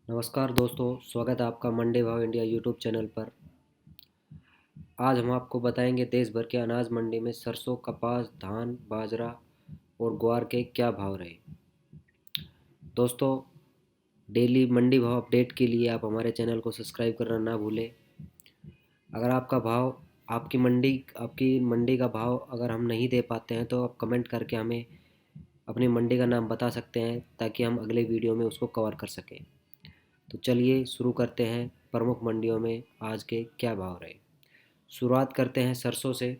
नमस्कार दोस्तों, स्वागत है आपका मंडी भाव इंडिया यूट्यूब चैनल पर। आज हम आपको बताएंगे देश भर के अनाज मंडी में सरसों, कपास, धान, बाजरा और ग्वार के क्या भाव रहे। दोस्तों, डेली मंडी भाव अपडेट के लिए आप हमारे चैनल को सब्सक्राइब करना ना भूलें। अगर आपकी मंडी का भाव अगर हम नहीं दे पाते हैं तो आप कमेंट करके हमें अपनी मंडी का नाम बता सकते हैं ताकि हम अगले वीडियो में उसको कवर कर सकें। तो चलिए शुरू करते हैं प्रमुख मंडियों में आज के क्या भाव रहे। शुरुआत करते हैं सरसों से।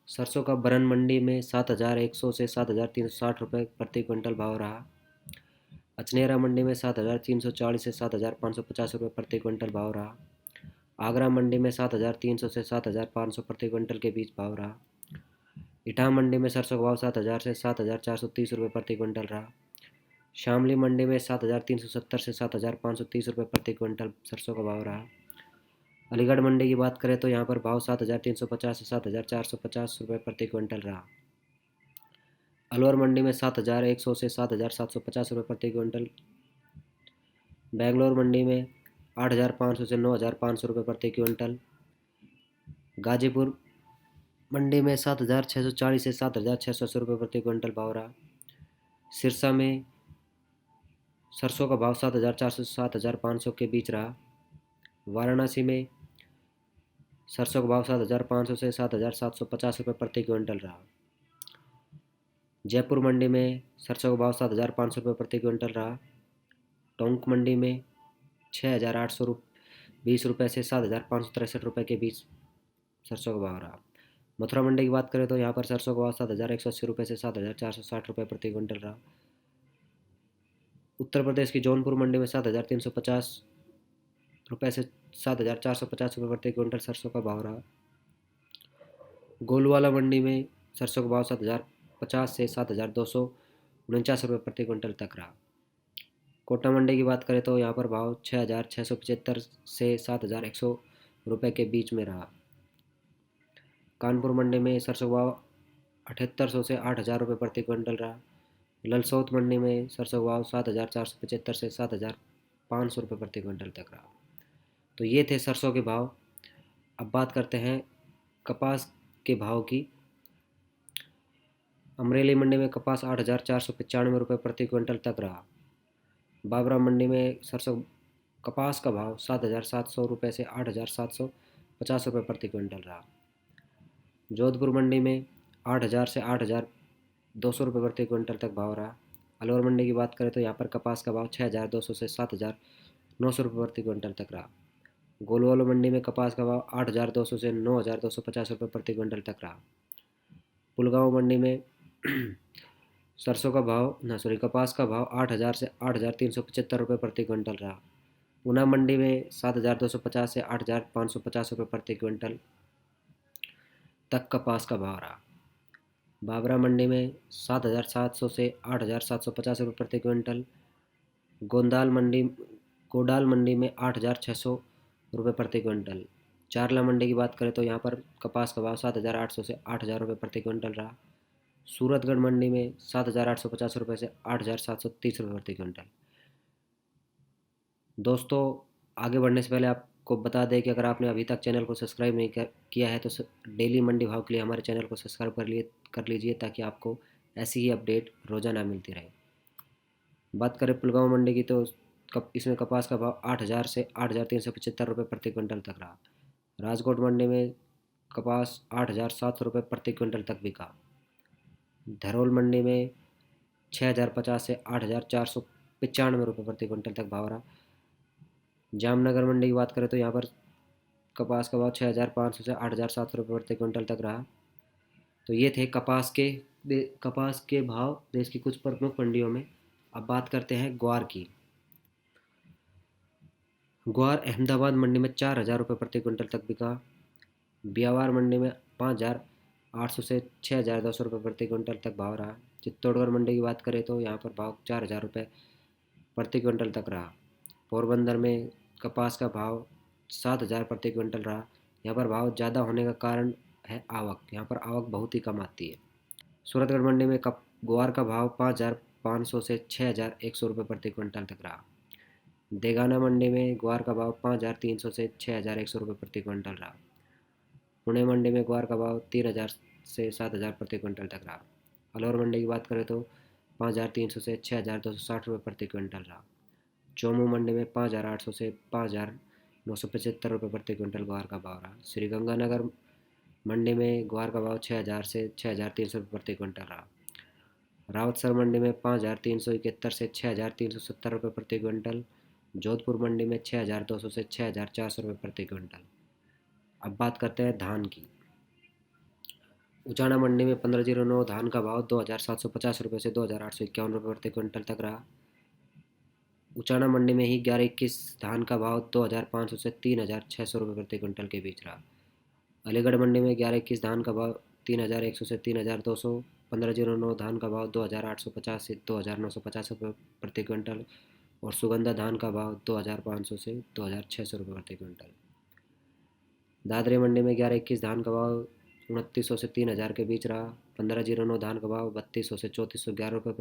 सरसों का बरन मंडी में 7,100 से 7,360 रुपये प्रति क्विंटल भाव रहा। अचनेरा मंडी में 7,340 से 7,550 रुपये प्रति क्विंटल भाव रहा। आगरा मंडी में 7,300 से 7,500 प्रति क्विंटल के बीच भाव रहा। इटाह मंडी में सरसों का भाव 7,000 से 7,430 रुपये प्रति क्विंटल रहा। शामली मंडी में 7,370 से 7,530 रुपये प्रति क्विंटल सरसों का भाव रहा। अलीगढ़ मंडी की बात करें तो यहाँ पर भाव 7,350 से 7,450 रुपये प्रति क्विंटल रहा। अलवर मंडी में 7,100 से 7,750 रुपये प्रति क्विंटल। बेंगलोर मंडी में 8,500 से 9,500 रुपये प्रति क्विंटल। गाजीपुर मंडी में 7,640 से 7,680 रुपये प्रति क्विंटल भाव रहा। सिरसा में सरसों का भाव 7,400 से 7,500 के बीच रहा। वाराणसी में सरसों का भाव 7,500 से 7,750 रुपये प्रति क्विंटल रहा। जयपुर मंडी में सरसों का भाव 7,500 रुपये प्रति क्विंटल रहा। टोंक मंडी में 6,820 रुपये से 7,563 रुपये के बीच सरसों का भाव रहा। मथुरा मंडी की बात करें तो यहाँ पर सरसों का भाव 7,180 रुपये से 7,460 रुपये प्रति क्विंटल रहा। उत्तर प्रदेश की जौनपुर मंडी में 7,350 रुपये से 7,450 रुपये प्रति क्विंटल सरसों का भाव रहा। गोलवाला मंडी में सरसों का भाव 7,050 से 7,249 रुपये प्रति क्विंटल तक रहा। कोटा मंडी की बात करें तो यहाँ पर भाव 6,675 से 7,100 रुपये के बीच में रहा। कानपुर मंडी में सरसों का भाव 7,800 से 8,000 रुपये प्रति क्विंटल रहा। ललसौत मंडी में सरसों का भाव 7,475 से 7,500 रुपये प्रति क्विंटल तक रहा। तो ये थे सरसों के भाव। अब बात करते हैं कपास के भाव की। अमरेली मंडी में कपास 8,495 रुपये प्रति क्विंटल तक रहा। बाबरा मंडी में सरसों कपास का भाव 7,700 रुपये से 8,750 रुपये प्रति क्विंटल रहा। जोधपुर मंडी में 8,000 से 8,200 रुपये प्रति क्विंटल तक भाव रहा। अलवर मंडी की बात करें तो यहाँ पर कपास का भाव 6,200 से 7,900 रुपये प्रति क्विंटल तक रहा। गोलवाला मंडी में कपास का भाव 8,200 से 9,250 रुपये प्रति क्विंटल तक रहा। पुलगांव मंडी में कपास का भाव 8,000 से 8,375 रुपये प्रति क्विंटल रहा। ऊना मंडी में 7,250 से 8,550 रुपये प्रति क्विंटल तक कपास का भाव रहा। बाबरा मंडी में 7,700 से 8,750 रुपये प्रति क्विंटल। गोडाल मंडी में 8,600 रुपये प्रति क्विंटल। चारला मंडी की बात करें तो यहाँ पर कपास का भाव 7,800 से 8,000 रुपये प्रति क्विंटल रहा। सूरतगढ़ मंडी में 7,850 रुपये से 8,730 रुपये प्रति क्विंटल। दोस्तों, आगे बढ़ने से पहले आपको बता दें कि अगर आपने अभी तक चैनल को सब्सक्राइब नहीं किया है तो डेली मंडी भाव के लिए हमारे चैनल को सब्सक्राइब कर लीजिए ताकि आपको ऐसी ही अपडेट रोज़ाना मिलती रहे। बात करें पुलगांव मंडी की तो इसमें कपास का भाव 8,000 से 8,375 रुपये प्रति क्विंटल तक रहा। राजकोट मंडी में कपास 8,700 रुपये प्रति क्विंटल तक बिका। धरोल मंडी में 6,050 से 8,495 रुपये प्रति क्विंटल तक भाव रहा। जामनगर मंडी की बात करें तो यहाँ पर कपास का भाव 6,500 से 8,700 रुपये प्रति क्विंटल तक रहा। तो ये थे कपास के भाव देश की कुछ प्रमुख मंडियों में। अब बात करते हैं ग्वार की। ग्वार अहमदाबाद मंडी में 4,000 रुपये प्रति क्विंटल तक बिका। ब्यावर मंडी में 5,800 से 6,200 रुपये प्रति क्विंटल तक भाव रहा। चित्तौड़गढ़ मंडी की बात करें तो यहाँ पर भाव 4,000 रुपये प्रति क्विंटल तक रहा। पोरबंदर में कपास का भाव 7,000 प्रति क्विंटल रहा। यहाँ पर भाव ज़्यादा होने का कारण यहाँ पर आवक बहुत ही कम आती है। सूरतगढ़ मंडी में ग्वार का भाव 500 से 6,100 रुपये प्रति क्विंटल तक रहा। देगाना मंडी में ग्वार का भाव 5,300 से 6,100 रुपये प्रति क्विंटल रहा। पुणे मंडी में ग्वार का भाव 3,000 से 7,000 प्रति क्विंटल तक रहा। अलवर मंडी की बात करें तो 5,300 से 6,260 रुपये प्रति क्विंटल रहा। चौमू मंडी में 5,800 से 5,975 रुपये प्रति क्विंटल ग्वार का भाव रहा। श्रीगंगानगर मंडी में ग्वार का भाव 6,000 से 6,300 रुपये प्रति क्विंटल रहा। रावतसर मंडी में 5,371 से 6,370 रुपये प्रति क्विंटल। जोधपुर मंडी में 6,200 से 6,400 रुपये प्रति क्विंटल। अब बात करते हैं धान की। उचाना मंडी में 1509 धान का भाव 2,750 रुपये से 2,851 रुपये प्रति क्विंटल तक रहा। उचाना मंडी में ही 1121 धान का भाव 2,500 से 3,600 रुपये प्रति क्विंटल के बीच रहा। अलीगढ़ मंडी में 1121 धान का भाव 3,100 से 3,200। 1509 धान का भाव 2,850 से 2,950 रुपये प्रति क्विंटल और सुगंधा धान का भाव 2,500 से 2,600 रुपये प्रति क्विंटल। दादरी मंडी में 1121 धान का भाव 2,900 से 3,000 के बीच रहा। 1509 धान का भाव 3,200 से 3,411 रुपये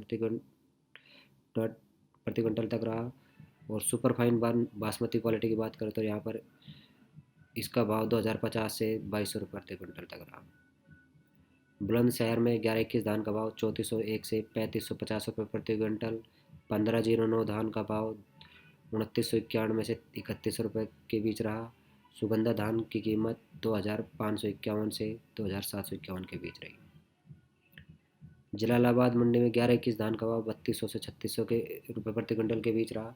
प्रति क्विंटल तक रहा। और सुपर फाइन बासमती क्वालिटी की बात करें तो यहाँ पर इसका भाव 2,050 से 2,200 रुपये प्रति क्विंटल तक रहा। बुलंदशहर में 1121 धान का भाव 3,401 से 3,550 रुपये प्रति क्विंटल। 1509 धान का भाव 2,991 से 3,100 रुपये के बीच रहा। सुगंधा धान की कीमत 2,551 से 2,751 के बीच रही। जलालाबाद मंडी में 1121 धान का भाव 3,200 से 3,600 के रुपये प्रति क्विंटल के बीच रहा।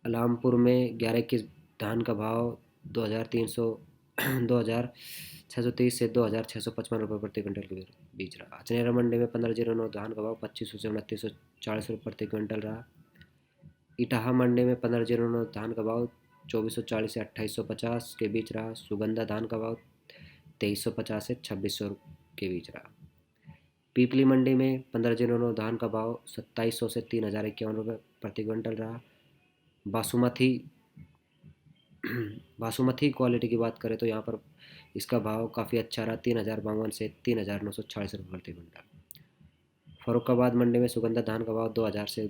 अलामपुर में 1121 धान का भाव 2,630 से 2,655 रुपये प्रति क्विंटल के बीच रहा। अचनेरा मंडी में 1509 धान का भाव 2,500 से 2,940 रुपये प्रति क्विंटल रहा। इटाहा मंडी में 1509 धान का भाव 2,440 से 2,850 के बीच रहा। सुगंधा धान का भाव 2,350 से 2,600 के बीच रहा। पीपली मंडी में 1509 धान का भाव 2,700 से 3,051 रुपये प्रति क्विंटल रहा। बासुमती क्वालिटी की बात करें तो यहाँ पर इसका भाव काफ़ी अच्छा रहा, 3,052 से 3,940 रुपये प्रति क्विंटल। फरुखाबाद मंडी में सुगंधा धान का भाव 2,000 से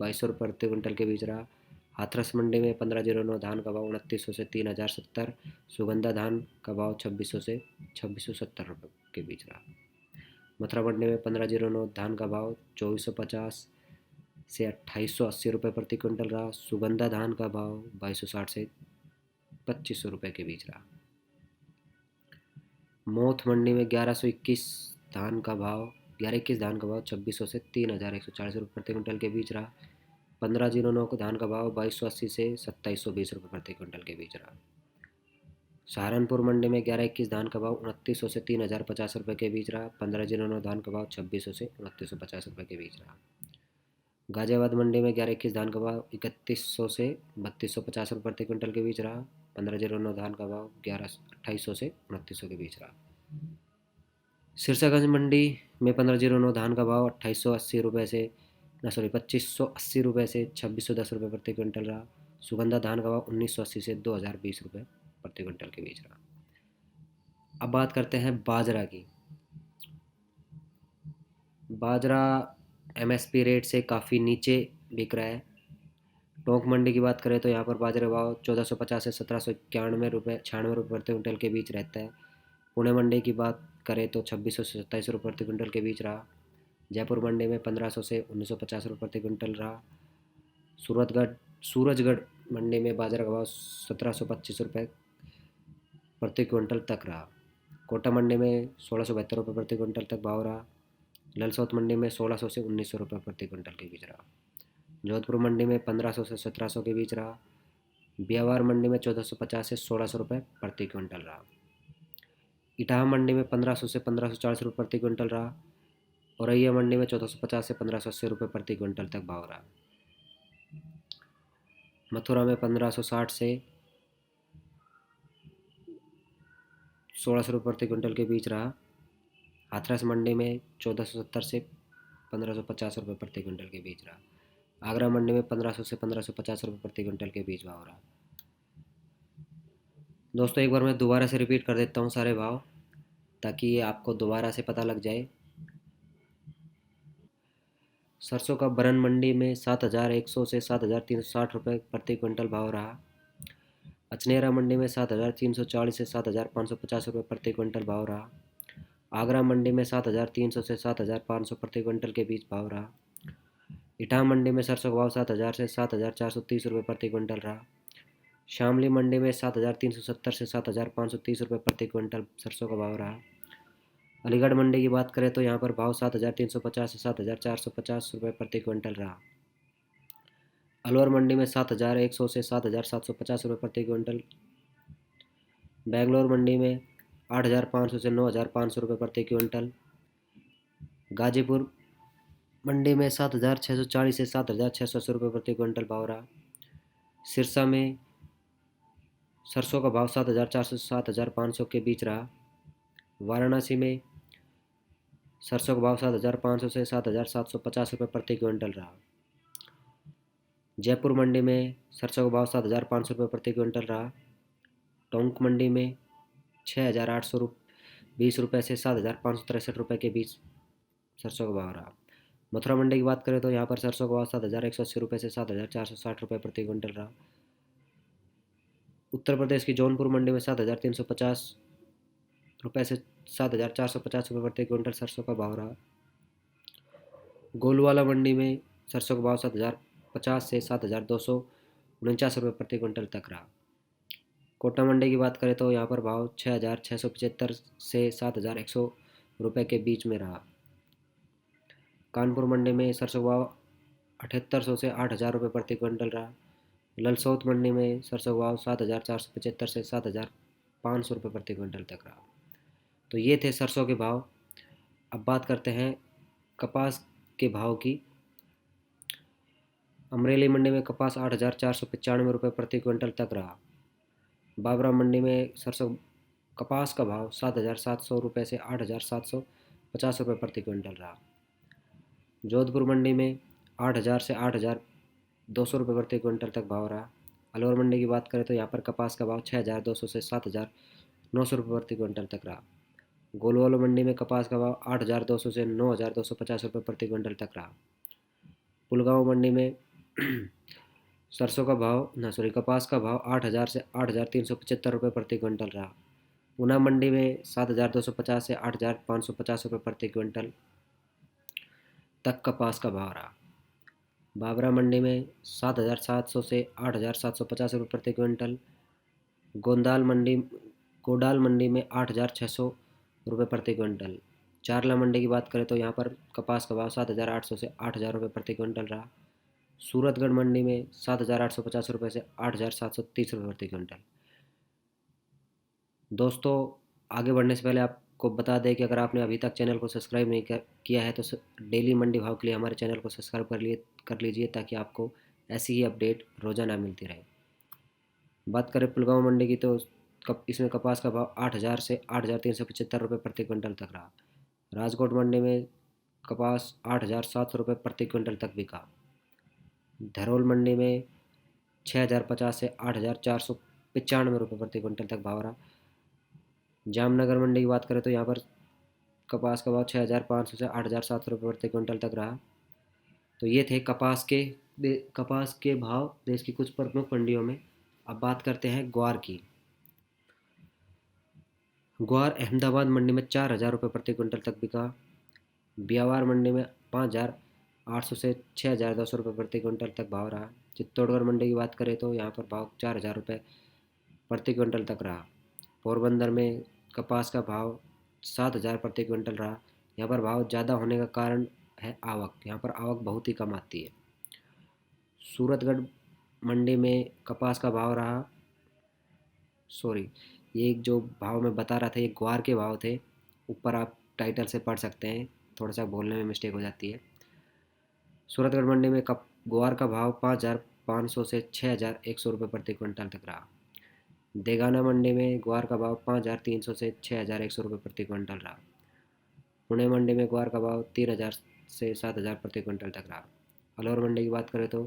2,200 रुपये प्रति क्विंटल के बीच रहा। हाथरस मंडी में 1509 धान का भाव 2,900 से 3,070। सुगंधा धान का भाव 2,600 से 2,670 रुपये के बीच रहा। मथुरा मंडी में 1509 धान का भाव 2,450 से 2,880 रुपये प्रति क्विंटल रहा। सुगंधा धान का भाव 2,260 से 2,500 रुपये के बीच रहा। मौथ मंडी में 1121 धान का भाव 2,600 से 3,140 रुपये प्रति क्विंटल के बीच रहा। 1509 को धान का भाव 2,280 से 2,720 रुपये प्रति क्विंटल के बीच रहा। सहारनपुर मंडी में 1121 धान का भाव 2,900 से 3,050 रुपये के बीच रहा। 1509 धान का भाव 2,600 से 2,950 रुपये के बीच रहा। गाजियाबाद मंडी में 1121 धान का भाव 3,100 से 3,250 रुपये प्रति क्विंटल के बीच रहा। 1509 धान का भाव 2,800 से 2,900 के बीच रहा। सिरसागंज मंडी में 1509 धान का भाव 2,880 रुपये से 2,580 रुपये से 2,610 रुपये प्रति क्विंटल रहा। सुगंधा धान का भाव 1,980 से 2,020 रुपये प्रति क्विंटल के बीच रहा। अब बात करते हैं बाजरा की। बाजरा एमएसपी रेट से काफ़ी नीचे बिक रहा है। टोंक मंडी की बात करें तो यहाँ पर बाजरा भाव 1,450 से 1,791 रुपये 96 रुपये प्रति क्विंटल के बीच रहता है। पुणे मंडी की बात करें तो 2,600 से 2,700 रुपये प्रति क्विंटल के बीच रहा। जयपुर मंडी में 1,500 से 1,950 रुपये प्रति क्विंटल रहा। सूरजगढ़ मंडी में बाजरा का भाव 1,725 रुपये प्रति क्विंटल तक रहा। कोटा मंडी में 1,672 रुपये प्रति क्विंटल तक भाव रहा। ललसौत मंडी में 1,600 से 1,900 रुपये प्रति क्विंटल के बीच रहा। जोधपुर मंडी में 1,500 से 1,700 के बीच रहा। बियावार मंडी में 1,450 से 1,600 रुपये प्रति क्विंटल रहा। इटाहा मंडी में 1,500 से 1,540 रुपये प्रति क्विंटल रहा। औरैया मंडी में 1,450 से 1,580 रुपये प्रति क्विंटल तक भाव रहा। मथुरा में 1,560 से 1,600 रुपये प्रति क्विंटल के बीच रहा। हाथरस मंडी में 1,470 से 1,550 रुपये प्रति क्विंटल के बीच रहा। आगरा मंडी में 1,500 से 1,550 रुपये प्रति क्विंटल के बीच भाव रहा। दोस्तों एक बार मैं दोबारा से रिपीट कर देता हूँ सारे भाव, ताकि आपको दोबारा से पता लग जाए। सरसों का बरन मंडी में 7,100 से 7,360 रुपये प्रति क्विंटल भाव रहा। अचनेरा मंडी में 7,340 से 7,550 रुपये प्रति क्विंटल भाव रहा। आगरा मंडी में 7,300 से 7,500 प्रति क्विंटल के बीच भाव रहा। इटाह मंडी में सरसों का भाव 7,000 से 7,430 रुपये प्रति क्विंटल रहा। शामली मंडी में 7,370 से 7,530 रुपये प्रति क्विंटल सरसों का भाव रहा। अलीगढ़ मंडी की बात करें तो यहाँ पर भाव 7,350 से 7,450 रुपये प्रति क्विंटल रहा। अलवर मंडी में 7,100 से 7,750 रुपये प्रति क्विंटल। बेंगलोर मंडी में 8,500 से 9,500 रुपये प्रति क्विंटल। गाजीपुर मंडी में 7,640 से 7,680 रुपये प्रति क्विंटल भाव रहा। सिरसा में सरसों का भाव 7,400 से 7,500 के बीच रहा। वाराणसी में सरसों का भाव 7,500 से 7,750 रुपये प्रति क्विंटल रहा। जयपुर मंडी में सरसों का भाव 7,500 रुपये प्रति क्विंटल रहा। टोंक मंडी में 6,820 रुपये से 7,563 रुपये के बीच सरसों का भाव रहा। मथुरा मंडी की बात करें तो यहाँ पर सरसों का भाव 7,180 रुपये से 7,460 रुपये प्रति क्विंटल रहा। उत्तर प्रदेश की जौनपुर मंडी में 7,350 रुपये से 7,450 रुपये प्रति क्विंटल सरसों का भाव रहा। गोलवाला मंडी में सरसों का भाव 7,050 से 7,249 रुपये प्रति क्विंटल तक रहा। कोटा मंडी की बात करें तो यहाँ पर भाव 6,675 से 7,100 रुपये के बीच में रहा। कानपुर मंडी में सरसों का भाव 7,800 से 8,000 रुपये प्रति क्विंटल रहा। ललसौत मंडी में सरसों का भाव 7,475 से 7,500 रुपये प्रति क्विंटल तक रहा। तो ये थे सरसों के भाव। अब बात करते हैं कपास के भाव की। अमरेली मंडी में कपास 8,495 रुपये प्रति क्विंटल तक रहा। बाबरा मंडी में सरसों कपास का भाव 7,700 रुपये से 8,750 रुपये प्रति क्विंटल रहा। जोधपुर मंडी में 8,000 से 8,200 रुपये प्रति क्विंटल तक भाव रहा। अलवर मंडी की बात करें तो यहाँ पर कपास का भाव 6,200 से 7,900 रुपये प्रति क्विंटल तक रहा। गोलवाला मंडी में कपास का भाव 8,200 से 9,250 रुपये प्रति क्विंटल तक रहा। पुलगांव मंडी में सरसों का भाव कपास का भाव 8,000 से 8,375 रुपये प्रति क्विंटल रहा। ऊना मंडी में 7,250 से 8,550 रुपये प्रति क्विंटल तक कपास का भाव रहा। बाबरा मंडी में 7,700 से 8,750 रुपये प्रति क्विंटल। गोडाल मंडी में 8,600 रुपये प्रति क्विंटल। चारला मंडी की बात करें तो यहाँ पर कपास का भाव 7,800 से 8,000 रुपये प्रति क्विंटल रहा। सूरतगढ़ मंडी में 7,850 रुपये से 8,730 रुपये प्रति क्विंटल। दोस्तों, आगे बढ़ने से पहले आपको बता दें कि अगर आपने अभी तक चैनल को सब्सक्राइब नहीं किया है तो डेली मंडी भाव के लिए हमारे चैनल को सब्सक्राइब कर लीजिए ताकि आपको ऐसी ही अपडेट रोज़ाना मिलती रहे। बात करें पुलगांव मंडी की तो इसमें कपास का भाव 8,000 से 8,375 रुपये प्रति क्विंटल तक रहा। राजकोट मंडी में कपास 8,700 रुपये प्रति क्विंटल तक बिका। धरोल मंडी में 6,050 से 8,495 रुपये प्रति क्विंटल तक भाव रहा। जामनगर मंडी की बात करें तो यहाँ पर कपास का भाव 6,500 से 8,700 रुपये प्रति क्विंटल तक रहा। तो ये थे कपास के भाव देश की कुछ प्रमुख मंडियों में। अब बात करते हैं ग्वार की। ग्वार अहमदाबाद मंडी में 4,000 रुपये प्रति क्विंटल तक बिका। ब्यावर मंडी में 5,800 से 6,200 रुपये प्रति क्विंटल तक भाव रहा। चित्तौड़गढ़ मंडी की बात करें तो यहाँ पर भाव 4,000 रुपये प्रति क्विंटल तक रहा। पोरबंदर में कपास का भाव 7,000 प्रति क्विंटल रहा। यहाँ पर भाव ज़्यादा होने का कारण है आवक, यहाँ पर आवक बहुत ही कम आती है। सूरतगढ़ मंडी में कपास का भाव रहा, ये जो भाव मैं बता रहा था ये ग्वार के भाव थे, ऊपर आप टाइटल से पढ़ सकते हैं, थोड़ा सा बोलने में मिस्टेक हो जाती है। सूरतगढ़ मंडी में ग्वार का भाव 5,500 से 6,100 रुपये प्रति क्विंटल तक रहा। देगाना मंडी में ग्वार का भाव 5,300 से 6,100 रुपये प्रति क्विंटल रहा। पुणे मंडी में ग्वार का भाव 3,000 से 7,000 प्रति क्विंटल तक रहा। अलवर मंडी की बात करें तो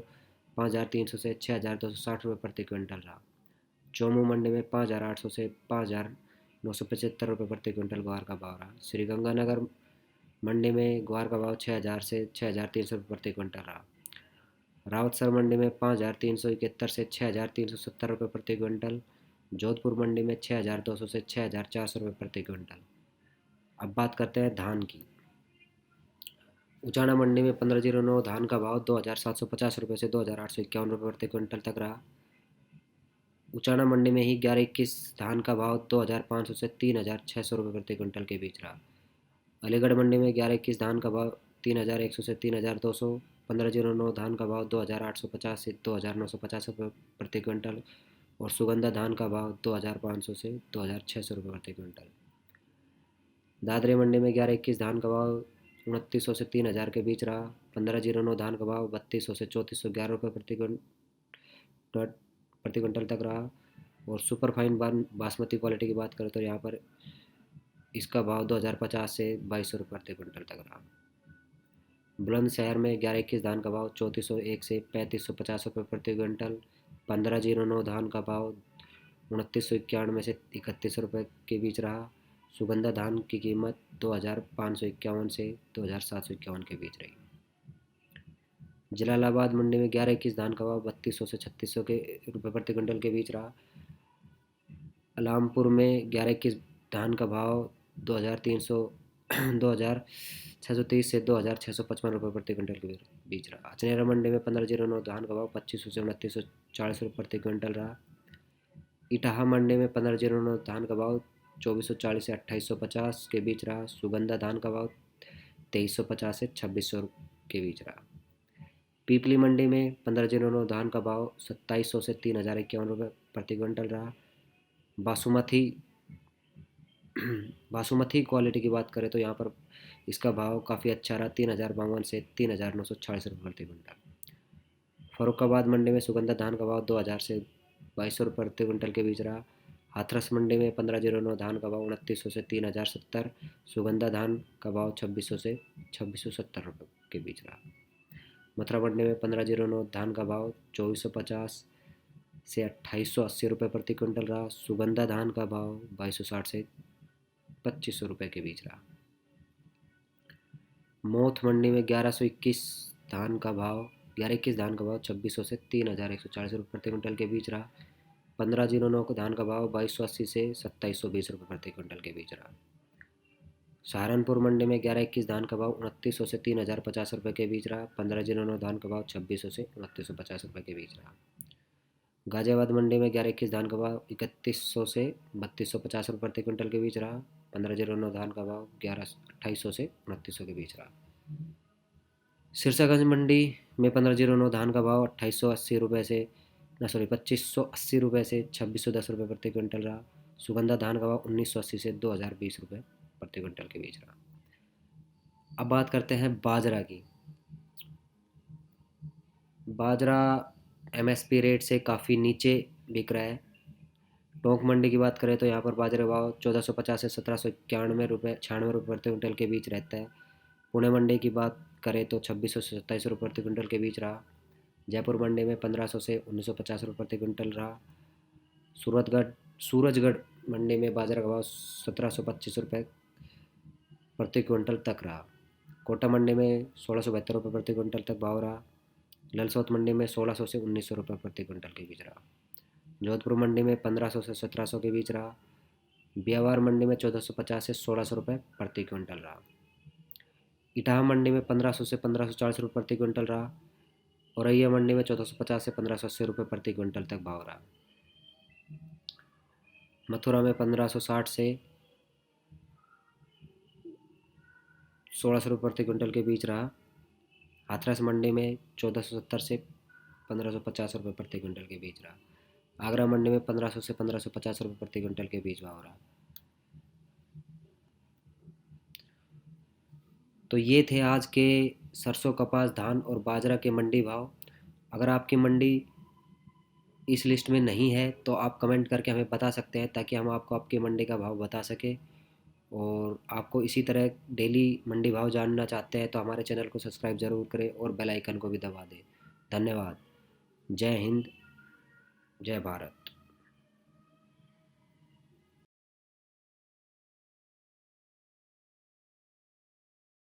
5,300 से 6,260 रुपये प्रति क्विंटल रहा। चौमू मंडी में 5,800 से 5,975 रुपये प्रति क्विंटल ग्वार का भाव रहा। श्रीगंगानगर मंडी में ग्वार का भाव 6,000 से 6,300 रुपये प्रति क्विंटल रहा। रावतसर मंडी में 5,371 से 6,370 रुपये प्रति क्विंटल। जोधपुर मंडी में 6,200 से 6,400 रुपये प्रति क्विंटल। अब बात करते हैं धान की। उचाना मंडी में 1509 धान का भाव 2,750 रुपये से 2,851 रुपये प्रति क्विंटल तक रहा। उचाना मंडी में ही 1121 धान का भाव 2,500 से 3,600 रुपये प्रति क्विंटल के बीच रहा। अलीगढ़ मंडी में 1121 धान का भाव 3,100 से 3,200। 1509 धान का भाव 2,850 से 2,950 रुपये प्रति क्विंटल और सुगंधा धान का भाव 2,500 से 2,600 रुपये प्रति क्विंटल। दादरी मंडी में 1121 धान का भाव 2,900 से 3,000 के बीच रहा। 1509 धान का भाव 3,200 से 3,411 रुपये प्रति क्विंटल तक रहा। और सुपर फाइन बासमती क्वालिटी की बात करें तो यहाँ पर इसका भाव 2,050 से 2,200 रुपये प्रति क्विंटल तक रहा। बुलंदशहर में 1121 धान का भाव 3,401 से 3,550 रुपये प्रति क्विंटल। 1509 धान का भाव 2,991 से 3,100 रुपये के बीच रहा। सुगंधा धान की कीमत 2,551 से 2,751 के बीच रही। जलालाबाद मंडी में 1121 धान का भाव 3,200 से 3,600 के रुपये प्रति क्विंटल के बीच रहा। अलामपुर में 1121 धान का भाव 2,630 से 2,655 रुपये प्रति क्विंटल के बीच रहा। अचनेरा मंडी में 1509 धान का भाव 2,500 से 2,940 रुपये प्रति क्विंटल रहा। इटाहा मंडी में 1509 धान का भाव 2,440 से 2,850 के बीच रहा। सुगंधा धान का भाव 2,350 से 2,600 के बीच रहा। पीपली मंडी में 1509 धान का भाव 2,700 से 3,051 रुपये प्रति क्विंटल रहा। बासमती क्वालिटी की बात करें तो यहाँ पर इसका भाव काफ़ी अच्छा रहा, 3,052 से 3,940 रुपये प्रति क्विंटल। फरुखाबाद मंडी में सुगंधा धान का भाव 2,000 से 2,200 रुपये प्रति क्विंटल के बीच रहा। हाथरस मंडी में 1509 धान का भाव 2,900 से 3,070। सुगंधा धान का भाव 2,600 से 2,670 रुपये के बीच रहा। मथुरा मंडी में 1509 धान का भाव 2,450 से 2,880 रुपये प्रति क्विंटल रहा। सुगंधा धान का भाव 2,260 से 2,500 रुपये के बीच रहा। मौथ मंडी में 1121 धान का भाव 2,600 से 3,140 रुपये प्रति क्विंटल के बीच रहा। 1509 धान का भाव 2,280 से 2,720 रुपये प्रति क्विंटल के बीच रहा। सहारनपुर मंडी में 1121 धान का भाव 2,900 से 3,050 रुपये के बीच रहा। 1509 धान का भाव 2,600 से 2,950 रुपये के बीच रहा। गाजियाबाद मंडी में 1121 धान का भाव 3,100 से 3,250 रुपये प्रति क्विंटल के बीच रहा। 1509 धान का भाव 2,800 से 2,900 के बीच रहा। सिरसागंज मंडी में 1509 धान का भाव 2,580 रुपये से 2,580 रुपये से 2,610 रुपये प्रति क्विंटल रहा। सुगंधा धान का भाव 1,980 से 2,020 रुपये प्रति क्विंटल के बीच रहा। अब बात करते हैं बाजरा की। बाजरा एमएसपी रेट से काफ़ी नीचे बिक रहा है। टोंक मंडी की बात करें तो यहाँ पर बाजरे भाव 1,450 से 1,791 रुपये 96 रुपये प्रति क्विंटल के बीच रहता है। पुणे मंडी की बात करें तो 2,600 से 2,700 रुपये प्रति क्विंटल के बीच रहा। जयपुर मंडी में 1,500 से 1,950 रुपये प्रति क्विंटल रहा। सूरजगढ़ मंडी में बाजरा का भाव 1,725 रुपये प्रति क्विंटल तक रहा। कोटा मंडी में 1,672 रुपये प्रति क्विंटल तक भाव रहा। ललसोत मंडी में 1,600 से 1,900 रुपये प्रति क्विंटल के बीच रहा। जोधपुर मंडी में 1,500 से 1,700 के बीच रहा। बियावार मंडी में 1,450 से 1,600 रुपये प्रति क्विंटल रहा। इटाहा मंडी में 1,500 से 1,540 रुपये प्रति क्विंटल रहा। औरैया मंडी में 1,450 से 1,580 रुपये प्रति क्विंटल तक भाव रहा। मथुरा में 1,560 से 1,600 रुपये प्रति क्विंटल के बीच रहा। हाथरस मंडी में 1,470 से 1,550 रुपये प्रति क्विंटल के बीच रहा। आगरा मंडी में 1,500 से 1,550 रुपये प्रति क्विंटल के बीच भाव रहा। तो ये थे आज के सरसों, कपास, धान और बाजरा के मंडी भाव। अगर आपकी मंडी इस लिस्ट में नहीं है तो आप कमेंट करके हमें बता सकते हैं, ताकि हम आपको आपकी मंडी का भाव बता सकें। और आपको इसी तरह डेली मंडी भाव जानना चाहते हैं तो हमारे चैनल को सब्सक्राइब ज़रूर करें और बेल आइकन को भी दबा दें। धन्यवाद। जय हिंद, जय भारत।